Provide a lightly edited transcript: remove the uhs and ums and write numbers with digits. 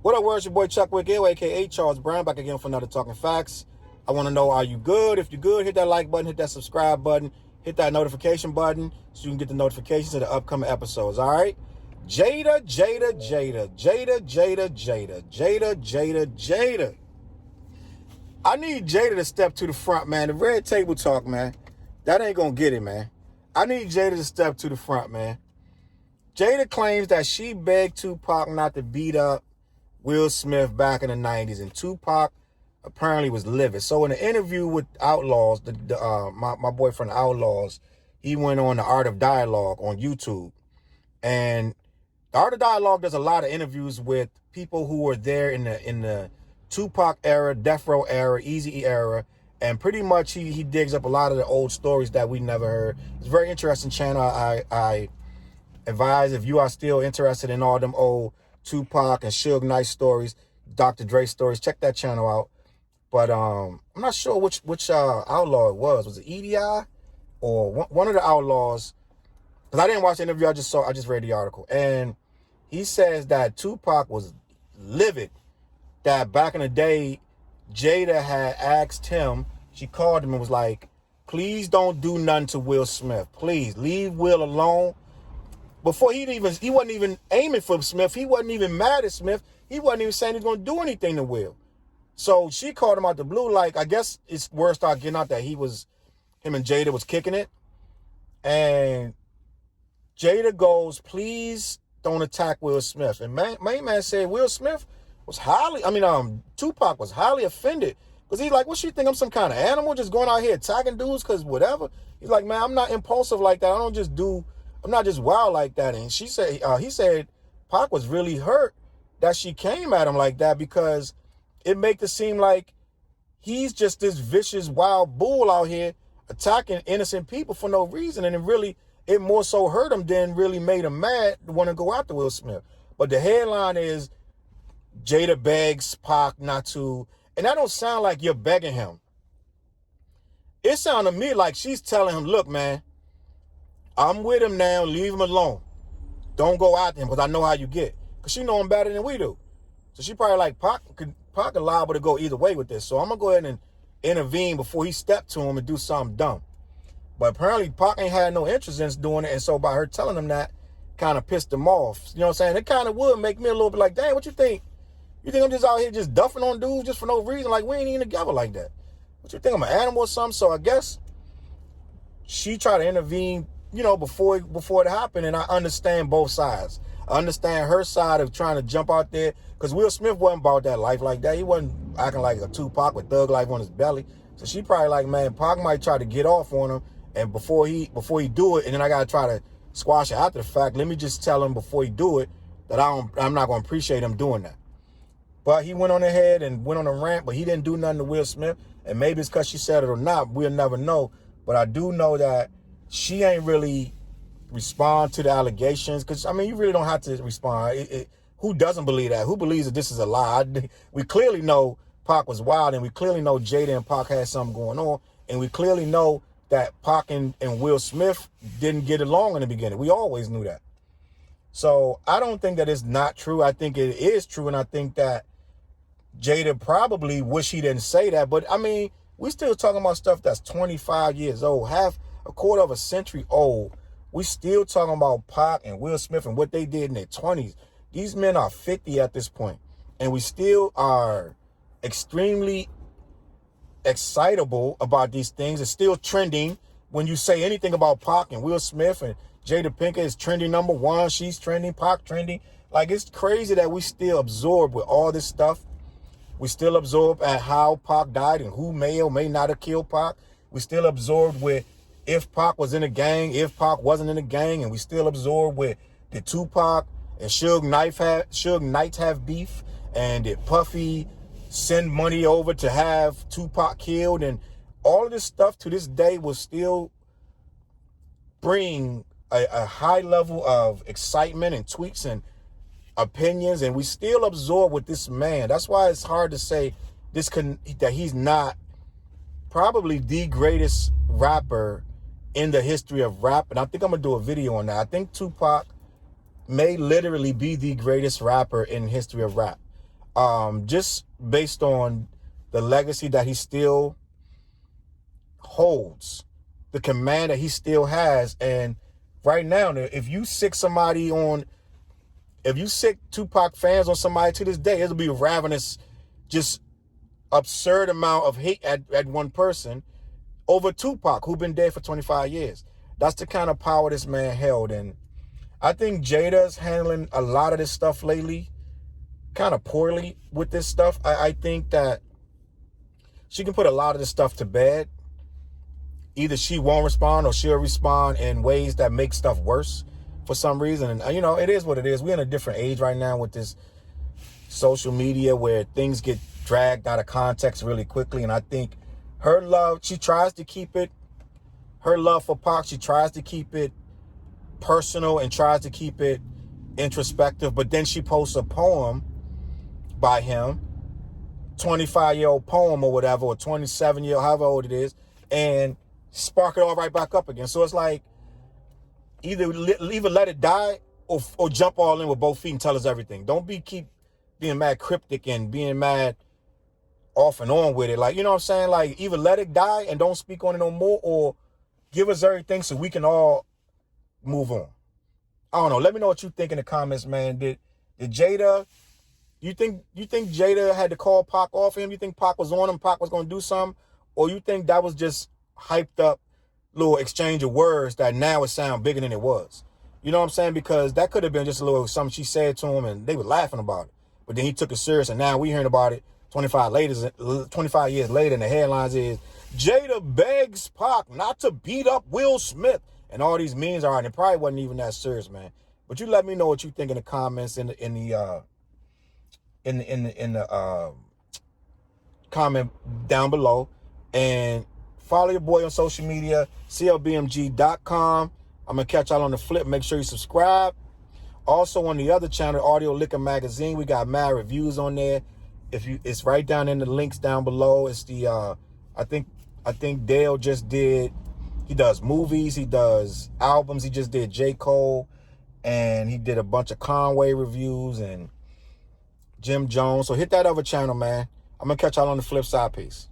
What up, world? It's your boy Chuck Wicked, aka Charles Brown, back again for another Talking Facts. I want to know, are you good? If you're good, hit that like button, hit that subscribe button, hit that notification button so you can get the notifications of the upcoming episodes, all right? Jada. I need Jada to step to the front, man. The red table talk, man, that ain't going to get it, man. I need Jada to step to the front, man. Jada claims that she begged Tupac not to beat up Will Smith back in the 90s, and Tupac apparently was livid. So in an interview with Outlaws, my boyfriend Outlaws, he went on the Art of Dialogue on YouTube. And the Art of Dialogue does a lot of interviews with people who were there in the Tupac era, Death Row era, Eazy era, and pretty much he digs up a lot of the old stories that we never heard. It's a very interesting channel. I advise, if you are still interested in all them old Tupac and Suge Knight stories, Dr. Dre stories, check that channel out. But I'm not sure which outlaw it was. Was it EDI or one of the outlaws? Because I didn't watch the interview. I just read the article, and he says that Tupac was livid. That back in the day, Jada had asked him. She called him and was like, "Please don't do nothing to Will Smith. Please leave Will alone." Before he wasn't even aiming for Smith. He wasn't even mad at Smith. He wasn't even saying he's going to do anything to Will. So she called him out the blue. Like, I guess it's word started getting out that him and Jada was kicking it. And Jada goes, "Please don't attack Will Smith." And main man said Will Smith was Tupac was highly offended. Because he's like, "What, you think I'm some kind of animal just going out here attacking dudes because whatever?" He's like, "Man, I'm not impulsive like that. I'm not just wild like that." And he said Pac was really hurt that she came at him like that, because it makes it seem like he's just this vicious wild bull out here attacking innocent people for no reason. And it more so hurt him than really made him mad to want to go after Will Smith. But the headline is Jada begs Pac not to, and that don't sound like you're begging him. It sounded to me like she's telling him, "Look, man, I'm with him now. Leave him alone. Don't go after him, because I know how you get." Because she know him better than we do. So she probably like, Pac liable to go either way with this. So I'm going to go ahead and intervene before he stepped to him and do something dumb. But apparently Pac ain't had no interest in doing it. And so by her telling him that, kind of pissed him off. You know what I'm saying? It kind of would make me a little bit like, dang, what you think? You think I'm just out here just duffing on dudes just for no reason? Like, we ain't even together like that. What you think, I'm an animal or something? So I guess she tried to intervene, before it happened, and I understand both sides. I understand her side of trying to jump out there, because Will Smith wasn't about that life like that. He wasn't acting like a Tupac with thug life on his belly. So she probably like, man, Pac might try to get off on him, and before he do it, and then I gotta try to squash it after the fact. Let me just tell him before he do it that I'm not gonna appreciate him doing that. But he went on ahead and went on a rant, but he didn't do nothing to Will Smith, and maybe it's because she said it or not. We'll never know. But I do know that she ain't really respond to the allegations, because, you really don't have to respond. Who doesn't believe that? Who believes that this is a lie? We clearly know Pac was wild, and we clearly know Jada and Pac had something going on, and we clearly know that Pac and Will Smith didn't get along in the beginning. We always knew that. So I don't think that it's not true. I think it is true, and I think that Jada probably wish he didn't say that. But, we still talking about stuff that's 25 years old, a quarter of a century old. We still talking about Pac and Will Smith and what they did in their 20s. These men are 50 at this point, and we still are extremely excitable about these things. It's still trending. When you say anything about Pac and Will Smith, and Jada Pinkett is trending #1, she's trending, Pac trending. Like, it's crazy that we still absorb with all this stuff. We still absorb at how Pac died and who may or may not have killed Pac. We still absorb with if Pac was in a gang, if Pac wasn't in a gang, and we still absorb with did Tupac and Suge Knight have beef, and did Puffy send money over to have Tupac killed, and all of this stuff to this day will still bring a high level of excitement and tweets and opinions, and we still absorb with this man. That's why it's hard to say that he's not probably the greatest rapper in the history of rap. And I think I'm gonna do a video on that. I think Tupac may literally be the greatest rapper in the history of rap. just based on the legacy that he still holds, the command that he still has. And right now, if you sick Tupac fans on somebody to this day, it'll be a ravenous, just absurd amount of hate at one person over Tupac, who been dead for 25 years. That's the kind of power this man held. And I think Jada's handling a lot of this stuff lately kind of poorly with this stuff. I think that she can put a lot of this stuff to bed. Either she won't respond or she'll respond in ways that make stuff worse for some reason. And, you know, it is what it is. We're in a different age right now with this social media where things get dragged out of context really quickly. And I think her love, she tries to keep it, her love for Pac, she tries to keep it personal and tries to keep it introspective. But then she posts a poem by him, 25-year-old poem or whatever, or 27-year, however old it is, and spark it all right back up again. So it's like either let it die or jump all in with both feet and tell us everything. Don't keep being mad cryptic and being mad off and on with it. Like, you know what I'm saying? Like, either let it die and don't speak on it no more, or give us everything so we can all move on. I don't know. Let me know what you think in the comments, man. Did Jada, you think Jada had to call Pac off him? You think Pac was on him, Pac was going to do something? Or you think that was just hyped up little exchange of words that now it sound bigger than it was? You know what I'm saying? Because that could have been just a little something she said to him and they were laughing about it. But then he took it serious, and now we hearing about it 25 years later, and the headlines is, Jada begs Pac not to beat up Will Smith. And all these memes are, and it probably wasn't even that serious, man. But you let me know what you think in the comments, in the comment down below. And follow your boy on social media, CLBMG.com. I'm going to catch y'all on the flip. Make sure you subscribe. Also on the other channel, Audio Liquor Magazine, we got mad reviews on there. It's right down in the links down below. It's the I think Dale just did, he does movies, he does albums, he just did J. Cole, and he did a bunch of Conway reviews and Jim Jones. So hit that other channel, man. I'm gonna catch y'all on the flip side. Peace.